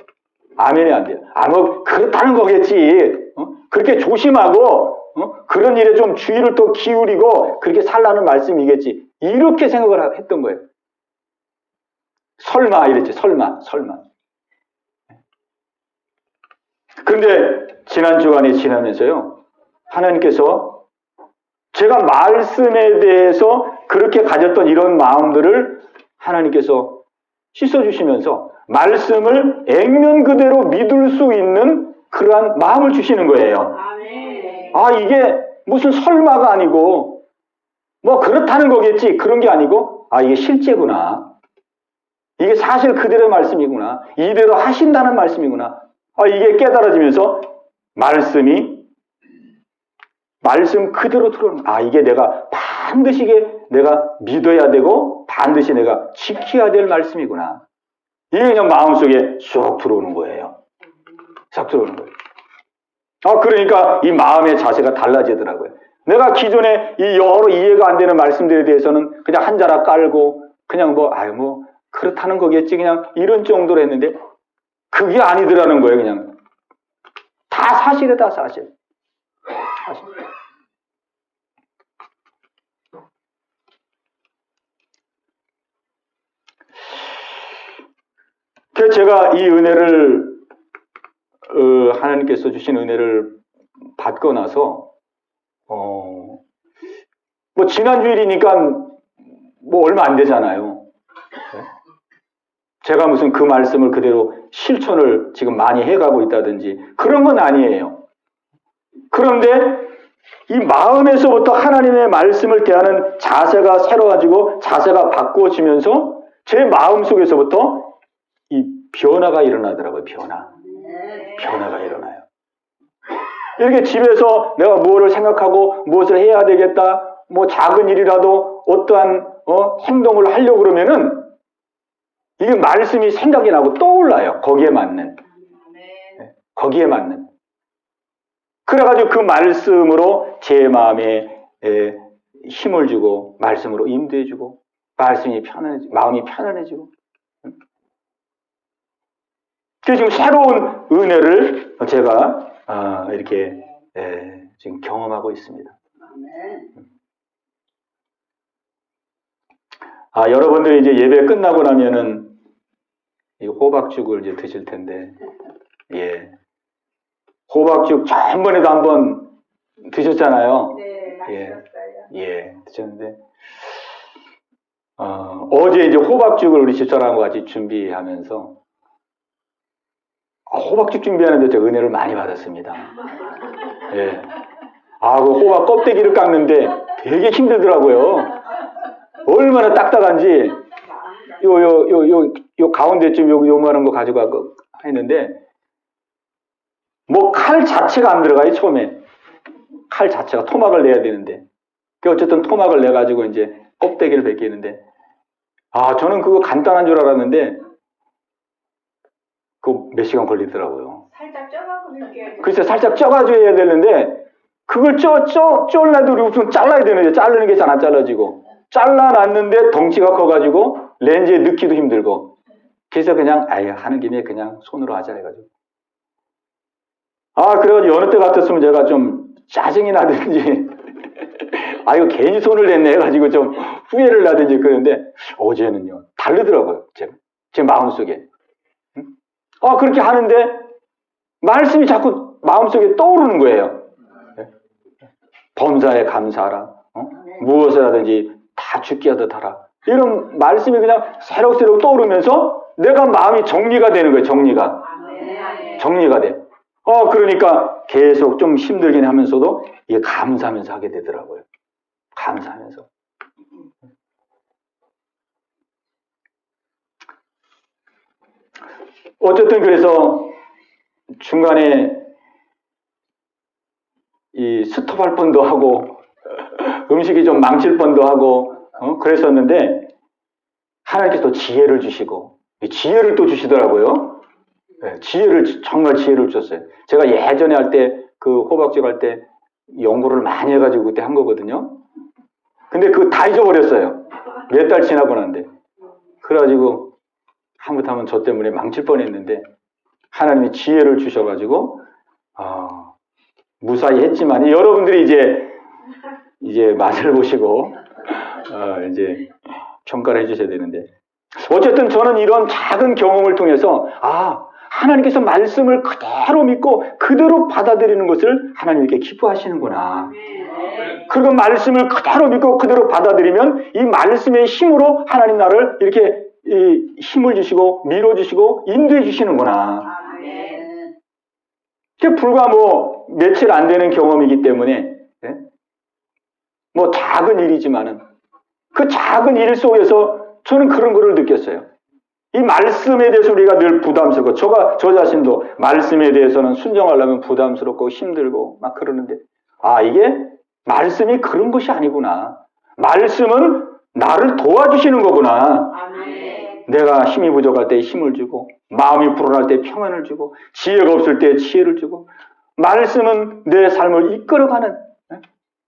아멘이 안 돼요. 뭐 그렇다는 거겠지. 그렇게 조심하고 그런 일에 좀 주의를 또 기울이고 그렇게 살라는 말씀이겠지. 이렇게 생각을 했던 거예요. 설마 이랬지. 설마. 그런데 지난 주간에 지나면서요. 하나님께서 제가 말씀에 대해서 그렇게 가졌던 이런 마음들을 하나님께서 씻어주시면서 말씀을 액면 그대로 믿을 수 있는 그러한 마음을 주시는 거예요. 이게 무슨 설마가 아니고 뭐 그렇다는 거겠지 그런 게 아니고 이게 실제구나. 이게 사실 그대로의 말씀이구나. 이대로 하신다는 말씀이구나. 이게 깨달아지면서 말씀 그대로 들어오는 이게 내가 반드시 내가 믿어야 되고 반드시 내가 지켜야 될 말씀이구나. 이게 그냥 마음속에 쏙 들어오는 거예요. 싹 들어오는 거예요. 그러니까 이 마음의 자세가 달라지더라고요. 내가 기존에 이 여러 이해가 안 되는 말씀들에 대해서는 그냥 한 자락 깔고 그냥 뭐 그렇다는 거겠지 그냥 이런 정도로 했는데 그게 아니더라는 거예요. 그냥 다 사실이다 사실. 그래서 제가 이 은혜를 하나님께서 주신 은혜를 받고 나서 뭐 지난 주일이니까 뭐 얼마 안 되잖아요. 제가 무슨 그 말씀을 그대로 실천을 지금 많이 해가고 있다든지 그런 건 아니에요. 그런데 이 마음에서부터 하나님의 말씀을 대하는 자세가 새로워지고 자세가 바꾸어지면서 제 마음속에서부터 이 변화가 일어나더라고요. 변화가 일어나요. 이렇게 집에서 내가 무엇을 생각하고 무엇을 해야 되겠다, 뭐 작은 일이라도 어떠한 행동을 하려고 그러면은 이게 말씀이 생각이 나고 떠올라요. 거기에 맞는. 그래가지고 그 말씀으로 제 마음에 힘을 주고 말씀으로 인도해주고 마음이 편안해지고. 그래서 지금 새로운 은혜를 제가 이렇게 지금 경험하고 있습니다. 여러분들이 이제 예배 끝나고 나면은 이 호박죽을 이제 드실 텐데, 호박죽 전번에도 한번 드셨잖아요. 네, 드셨는데, 어제 이제 호박죽을 우리 집사람과 같이 준비하면서, 호박죽 준비하는데 제가 은혜를 많이 받았습니다. 그 호박 껍데기를 깎는데 되게 힘들더라고요. 얼마나 딱딱한지, 요 가운데쯤 요만한 거 가지고 했는데, 뭐 칼 자체가 안 들어가요, 처음에. 칼 자체가 토막을 내야 되는데. 어쨌든 토막을 내가지고 이제 껍데기를 벗기는데, 저는 그거 간단한 줄 알았는데, 그거 몇 시간 걸리더라고요. 살짝 쪄가지고 넣게. 글쎄, 살짝 쪄가지고 해야 되는데, 그걸 쪄려도 우리 우선 잘라야 되는데, 자르는 게 잘 안 잘라지고. 잘라놨는데 덩치가 커가지고 렌즈에 넣기도 힘들고. 그래서 그냥 하는 김에 그냥 손으로 하자 해가지고. 그래가지고 어느 때 같았으면 제가 좀 짜증이 나든지 이거 괜히 손을 냈네 해가지고 좀 후회를 나든지 그러는데 어제는요 다르더라고요. 제 마음속에. 그렇게 하는데 말씀이 자꾸 마음속에 떠오르는 거예요. 범사에 감사하라. 무엇을 하든지 다 죽게 하듯 하라. 이런 말씀이 그냥 새록새록 떠오르면서 내가 마음이 정리가 되는 거예요. 정리가 돼. 그러니까 계속 좀 힘들긴 하면서도 이게 감사하면서 하게 되더라고요. 감사하면서. 어쨌든 그래서 중간에 이 스톱할 뻔도 하고 음식이 좀 망칠 뻔도 하고 그랬었는데 하나님께서 지혜를 주시고 지혜를 또 주시더라고요. 네, 정말 지혜를 주셨어요. 제가 예전에 할 때, 그 호박죽 할 때 연구를 많이 해가지고 그때 한 거거든요. 근데 그거 다 잊어버렸어요. 몇 달 지나고 났는데. 그래가지고 한번하면 저 때문에 망칠 뻔했는데 하나님이 지혜를 주셔가지고 무사히 했지만 여러분들이 이제 맛을 보시고 이제 평가를 해주셔야 되는데 어쨌든 저는 이런 작은 경험을 통해서 하나님께서 말씀을 그대로 믿고 그대로 받아들이는 것을 하나님께 기뻐하시는구나. 그리고 말씀을 그대로 믿고 그대로 받아들이면 이 말씀의 힘으로 하나님 나를 이렇게 힘을 주시고 밀어주시고 인도해 주시는구나. 그게 불과 며칠 안 되는 경험이기 때문에 작은 일이지만은 그 작은 일 속에서 저는 그런 거를 느꼈어요. 이 말씀에 대해서 우리가 늘 부담스럽고 저 자신도 말씀에 대해서는 순종하려면 부담스럽고 힘들고 막 그러는데 이게 말씀이 그런 것이 아니구나. 말씀은 나를 도와주시는 거구나. 내가 힘이 부족할 때 힘을 주고 마음이 불안할 때 평안을 주고 지혜가 없을 때 지혜를 주고 말씀은 내 삶을 이끌어가는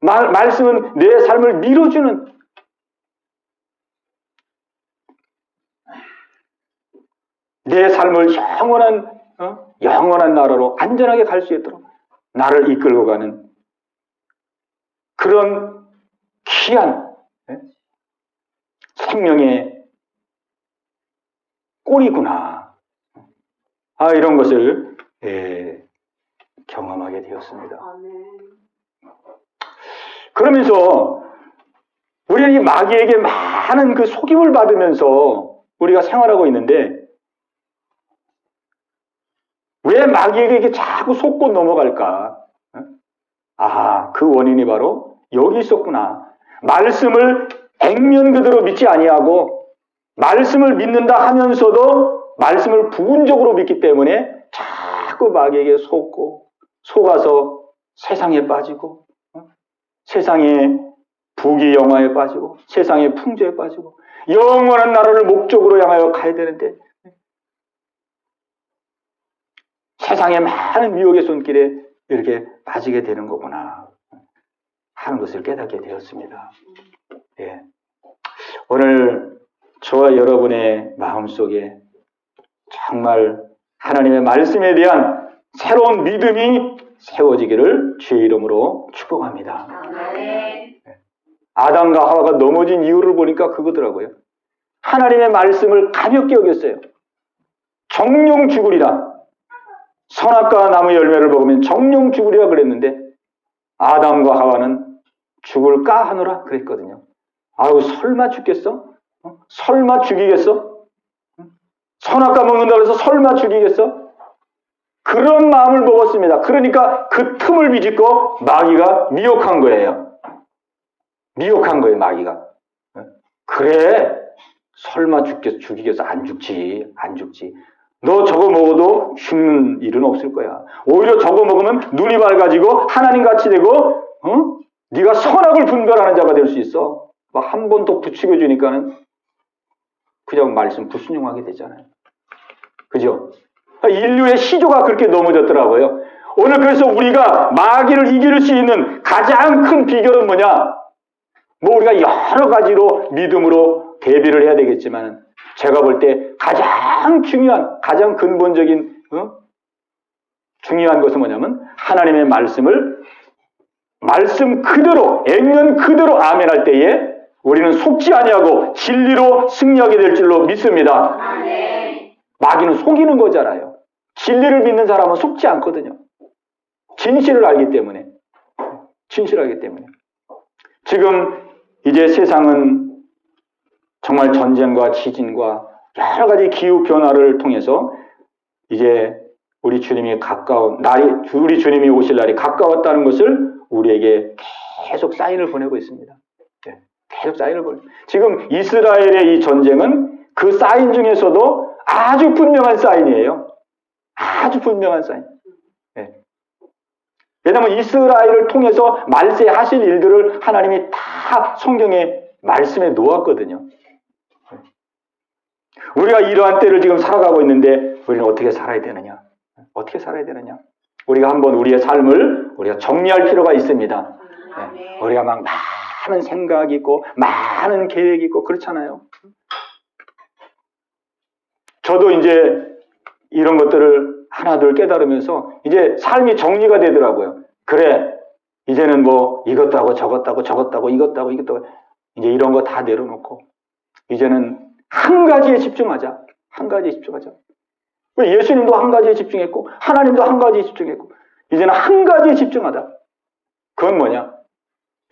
말씀은 내 삶을 밀어주는 내 삶을 영원한 나라로 안전하게 갈 수 있도록 나를 이끌고 가는 그런 귀한 생명의 꼴이구나. 이런 것을 경험하게 되었습니다. 그러면서 우리는 이 마귀에게 많은 그 속임을 받으면서 우리가 생활하고 있는데 왜 마귀에게 이렇게 자꾸 속고 넘어갈까? 그 원인이 바로 여기 있었구나. 말씀을 액면 그대로 믿지 아니하고 말씀을 믿는다 하면서도 말씀을 부분적으로 믿기 때문에 자꾸 마귀에게 속아서 세상에 빠지고 세상의 부귀영화에 빠지고 세상의 풍조에 빠지고 영원한 나라를 목적으로 향하여 가야 되는데 세상의 많은 미혹의 손길에 이렇게 빠지게 되는 거구나 하는 것을 깨닫게 되었습니다. 오늘 저와 여러분의 마음속에 정말 하나님의 말씀에 대한 새로운 믿음이 세워지기를 주의 이름으로 축복합니다. 아담과 하와가 넘어진 이유를 보니까 그거더라고요. 하나님의 말씀을 가볍게 여겼어요. 정령 죽으리라. 선악과 나무 열매를 먹으면 정령 죽으리라 그랬는데 아담과 하와는 죽을까 하노라 그랬거든요. 설마 죽겠어? 설마 죽이겠어? 선악과 먹는다고 해서 설마 죽이겠어? 그런 마음을 먹었습니다. 그러니까 그 틈을 비집고 마귀가 미혹한 거예요. 미혹한 거예요, 마귀가. 그래, 설마 죽이겠어? 안 죽지. 너 저거 먹어도 죽는 일은 없을 거야. 오히려 저거 먹으면 눈이 밝아지고 하나님같이 되고 네가 선악을 분별하는 자가 될 수 있어. 막 한 번 더 부추겨 주니까는 그냥 말씀 불순종하게 되잖아요. 그죠? 인류의 시조가 그렇게 넘어졌더라고요. 오늘 그래서 우리가 마귀를 이길 수 있는 가장 큰 비결은 뭐냐? 우리가 여러 가지로 믿음으로 대비를 해야 되겠지만 제가 볼 때 가장 중요한, 가장 근본적인 중요한 것은 뭐냐면 하나님의 말씀을 말씀 그대로 액면 그대로 아멘할 때에 우리는 속지 아니하고 진리로 승리하게 될 줄로 믿습니다. 마귀는 속이는 거잖아요. 진리를 믿는 사람은 속지 않거든요. 진실을 알기 때문에. 지금 이제 세상은 정말 전쟁과 지진과 여러 가지 기후 변화를 통해서 이제 우리 주님이 오실 날이 가까웠다는 것을 우리에게 계속 사인을 보내고 있습니다. 계속 사인을 보내고. 지금 이스라엘의 이 전쟁은 그 사인 중에서도 아주 분명한 사인이에요. 아주 분명한 사인. 왜냐하면 이스라엘을 통해서 말세하실 일들을 하나님이 다 성경에 말씀에 놓았거든요. 우리가 이러한 때를 지금 살아가고 있는데 우리는 어떻게 살아야 되느냐? 어떻게 살아야 되느냐? 우리가 한번 우리의 삶을 우리가 정리할 필요가 있습니다. 네. 우리가 막 많은 생각이 있고 많은 계획이 있고 그렇잖아요. 저도 이제 이런 것들을 하나둘 깨달으면서 이제 삶이 정리가 되더라고요. 그래, 이제는 뭐 이것도 하고 저것도 하고 저것도 하고 이것도 하고 이것도 하고 이제 이런 거 다 내려놓고 이제는 한 가지에 집중하자. 한 가지에 집중하자. 예수님도 한 가지에 집중했고 하나님도 한 가지에 집중했고 이제는 한 가지에 집중하자. 그건 뭐냐?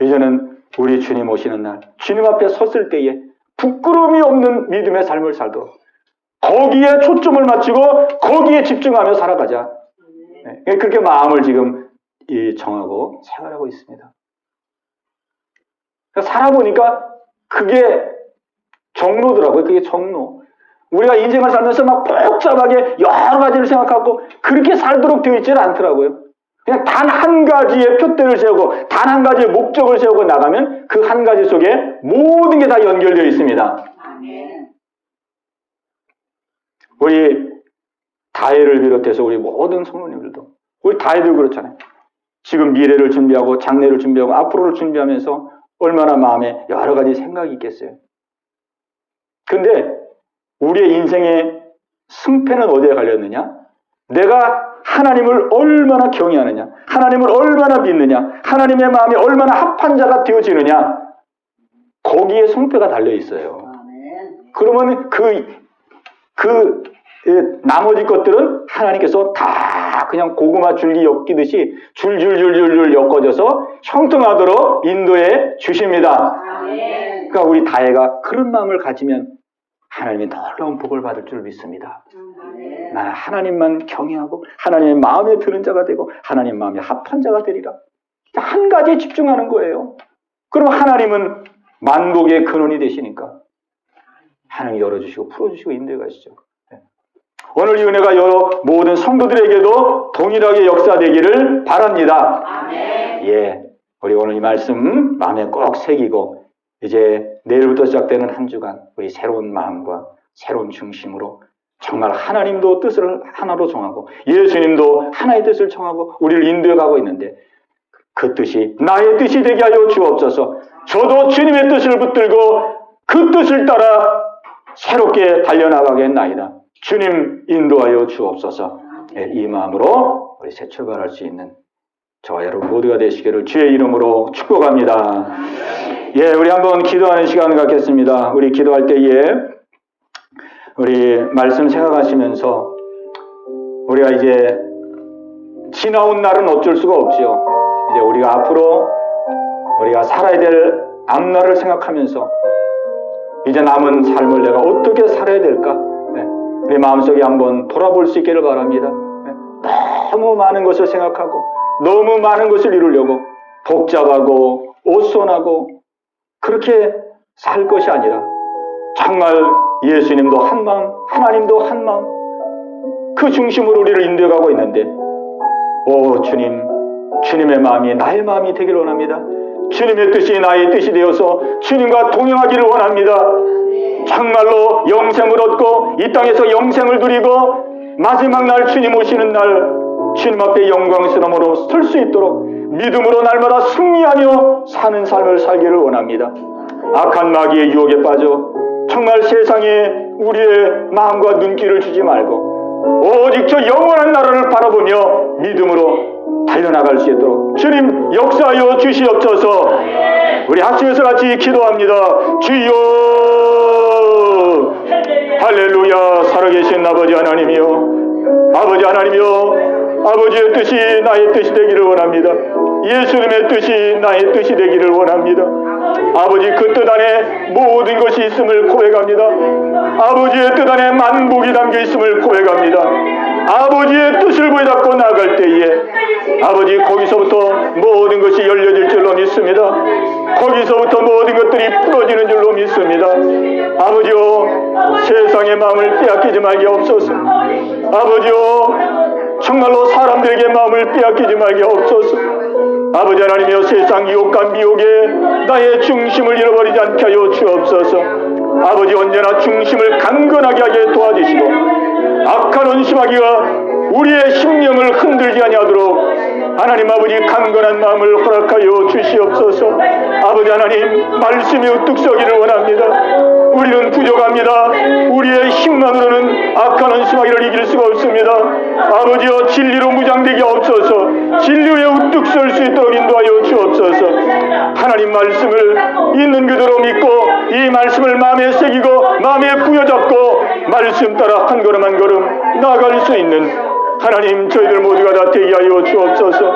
이제는 우리 주님 오시는 날 주님 앞에 섰을 때에 부끄러움이 없는 믿음의 삶을 살도록 거기에 초점을 맞추고 거기에 집중하며 살아가자. 네. 그렇게 마음을 지금 정하고 생활하고 있습니다. 살아보니까 그게 정로더라고요. 그게 정로. 우리가 인생을 살면서 막 복잡하게 여러 가지를 생각하고 그렇게 살도록 되어 있지는 않더라고요. 그냥 단 한 가지의 표대를 세우고 단 한 가지의 목적을 세우고 나가면 그 한 가지 속에 모든 게 다 연결되어 있습니다. 아멘. 우리 다혜를 비롯해서 우리 모든 성도님들도 우리 다혜도 그렇잖아요. 지금 미래를 준비하고 장래를 준비하고 앞으로를 준비하면서 얼마나 마음에 여러 가지 생각이 있겠어요. 근데 우리의 인생의 승패는 어디에 갈렸느냐? 내가 하나님을 얼마나 경외하느냐, 하나님을 얼마나 믿느냐, 하나님의 마음이 얼마나 합한 자가 되어지느냐, 거기에 승패가 달려 있어요. 그러면 나머지 것들은 하나님께서 다 그냥 고구마 줄기 엮이듯이 줄줄줄줄줄 엮어져서 형통하도록 인도해 주십니다. 그러니까 우리 다혜가 그런 마음을 가지면 하나님이 놀라운 복을 받을 줄 믿습니다. 나는 하나님만 경외하고 하나님의 마음에 드는 자가 되고 하나님 마음에 합한 자가 되리라. 한 가지에 집중하는 거예요. 그럼 하나님은 만복의 근원이 되시니까 하나님 열어주시고 풀어주시고 인도해 가시죠. 오늘 이 은혜가 여러 모든 성도들에게도 동일하게 역사되기를 바랍니다. 아멘. 예, 우리 오늘 이 말씀 마음에 꼭 새기고 이제 내일부터 시작되는 한 주간 우리 새로운 마음과 새로운 중심으로 정말 하나님도 뜻을 하나로 정하고 예수님도 하나의 뜻을 정하고 우리를 인도해가고 있는데 그 뜻이 나의 뜻이 되게 하여 주옵소서. 저도 주님의 뜻을 붙들고 그 뜻을 따라 새롭게 달려나가겠나이다. 주님 인도하여 주옵소서. 이 마음으로 우리 새 출발할 수 있는 저와 여러분 모두가 되시기를 주의 이름으로 축복합니다. 예, 우리 한번 기도하는 시간을 갖겠습니다. 우리 기도할 때에 우리 말씀 생각하시면서 우리가 이제 지나온 날은 어쩔 수가 없지요. 이제 우리가 앞으로 우리가 살아야 될 앞날을 생각하면서 이제 남은 삶을 내가 어떻게 살아야 될까? 우리 마음속에 한번 돌아볼 수 있기를 바랍니다. 너무 많은 것을 생각하고 너무 많은 것을 이루려고 복잡하고 오손하고 그렇게 살 것이 아니라 정말 예수님도 한 마음, 하나님도 한 마음 그 중심으로 우리를 인도해가고 있는데 오 주님, 주님의 마음이 나의 마음이 되기를 원합니다. 주님의 뜻이 나의 뜻이 되어서 주님과 동행하기를 원합니다. 정말로 영생을 얻고 이 땅에서 영생을 누리고 마지막 날 주님 오시는 날 주님 앞에 영광스러움으로 설 수 있도록 믿음으로 날마다 승리하며 사는 삶을 살기를 원합니다. 악한 마귀의 유혹에 빠져 정말 세상에 우리의 마음과 눈길을 주지 말고 오직 저 영원한 나라를 바라보며 믿음으로 달려나갈 수 있도록 주님 역사하여 주시옵소서. 우리 합심해서 같이 기도합니다. 주여 할렐루야. 살아계신 아버지 하나님이여, 아버지 하나님이여, 아버지의 뜻이 나의 뜻이 되기를 원합니다. 예수님의 뜻이 나의 뜻이 되기를 원합니다. 아버지 그 뜻 안에 모든 것이 있음을 고백합니다. 아버지의 뜻 안에 만복이 담겨 있음을 고백합니다. 아버지의 뜻을 부여잡고 나갈 때에 아버지 거기서부터 모든 것이 열려질 줄로 믿습니다. 거기서부터 모든 것들이 풀어지는 줄로 믿습니다. 아버지요 세상의 마음을 빼앗기지 말게 없소서. 아버지요 정말로 사람들에게 마음을 빼앗기지 말게 없소서. 아버지 하나님이여 세상 유혹과 미혹에 나의 중심을 잃어버리지 않게 하여 주옵소서. 아버지 언제나 중심을 강건하게 하게 도와주시고 악한 원수마귀가 우리의 심령을 흔들지 아니하도록 하나님 아버지 강건한 마음을 허락하여 주시옵소서. 아버지 하나님 말씀이 우뚝 서기를 원합니다. 우리는 부족합니다. 우리의 힘만으로는 악한 원수마귀를 이길 수가 없습니다. 아버지여 진리로 무장되게 없어서 진리에 우뚝 설 수 있도록 인도하여 주옵소서. 하나님 말씀을 있는 그대로 믿고 이 말씀을 마음에 새기고 마음에 부여잡고 말씀 따라 한 걸음 한 걸음 나아갈 수 있는 하나님 저희들 모두가 다 되게 하여 주옵소서.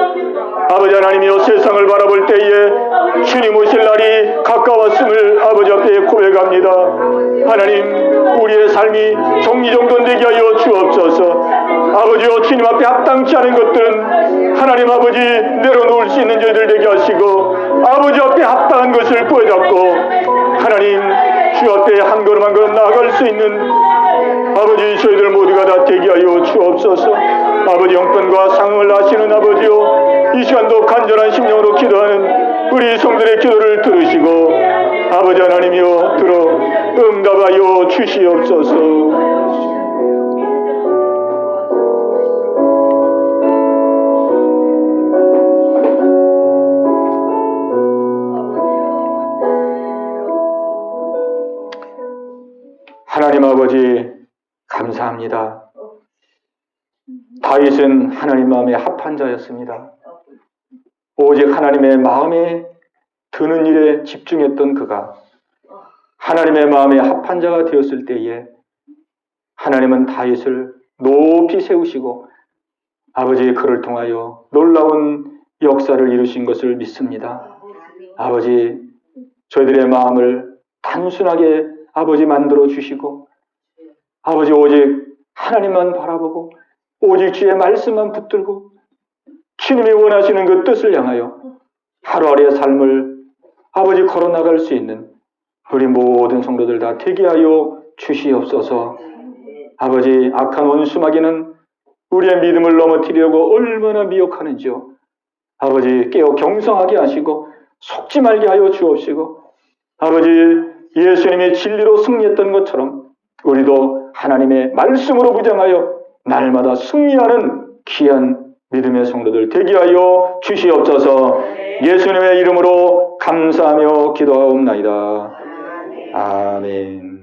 아버지 하나님이여 세상을 바라볼 때에 주님 오실 날이 가까웠음을 아버지 앞에 고백합니다. 하나님 우리의 삶이 정리정돈되게 하여 주옵소서. 아버지여 주님 앞에 합당치 않은 것들은 하나님 아버지 내려놓을 수 있는 저희들 되게 하시고 아버지 앞에 합당한 것을 부여잡고 하나님 주 앞에 한 걸음 한 걸음 나아갈 수 있는 아버지 저희들 모두가 다 되게 하여 주옵소서. 아버지 형편과 상황을 아시는 아버지요 이 시간도 간절한 심령으로 기도하는 우리 성들의 기도를 들으시고 아버지 하나님이여 들어 응답하여 주시옵소서. 하나님 아버지 감사합니다. 다윗은 하나님 마음에 합한 자였습니다. 오직 하나님의 마음에 드는 일에 집중했던 그가 하나님의 마음에 합한 자가 되었을 때에 하나님은 다윗을 높이 세우시고 아버지 그를 통하여 놀라운 역사를 이루신 것을 믿습니다. 아버지 저희들의 마음을 단순하게 아버지 만들어 주시고 아버지 오직 하나님만 바라보고 오직 주의 말씀만 붙들고 주님이 원하시는 그 뜻을 향하여 하루하루의 삶을 아버지 걸어나갈 수 있는 우리 모든 성도들 다 되게 하여 주시옵소서. 아버지 악한 원수마귀는 우리의 믿음을 넘어뜨리려고 얼마나 미혹하는지요. 아버지 깨어 경성하게 하시고 속지 말게 하여 주옵시고 아버지 예수님이 진리로 승리했던 것처럼 우리도 하나님의 말씀으로 무장하여 날마다 승리하는 귀한 믿음의 성도들 되게 하여 주시옵소서. 예수님의 이름으로 감사하며 기도하옵나이다. 아멘.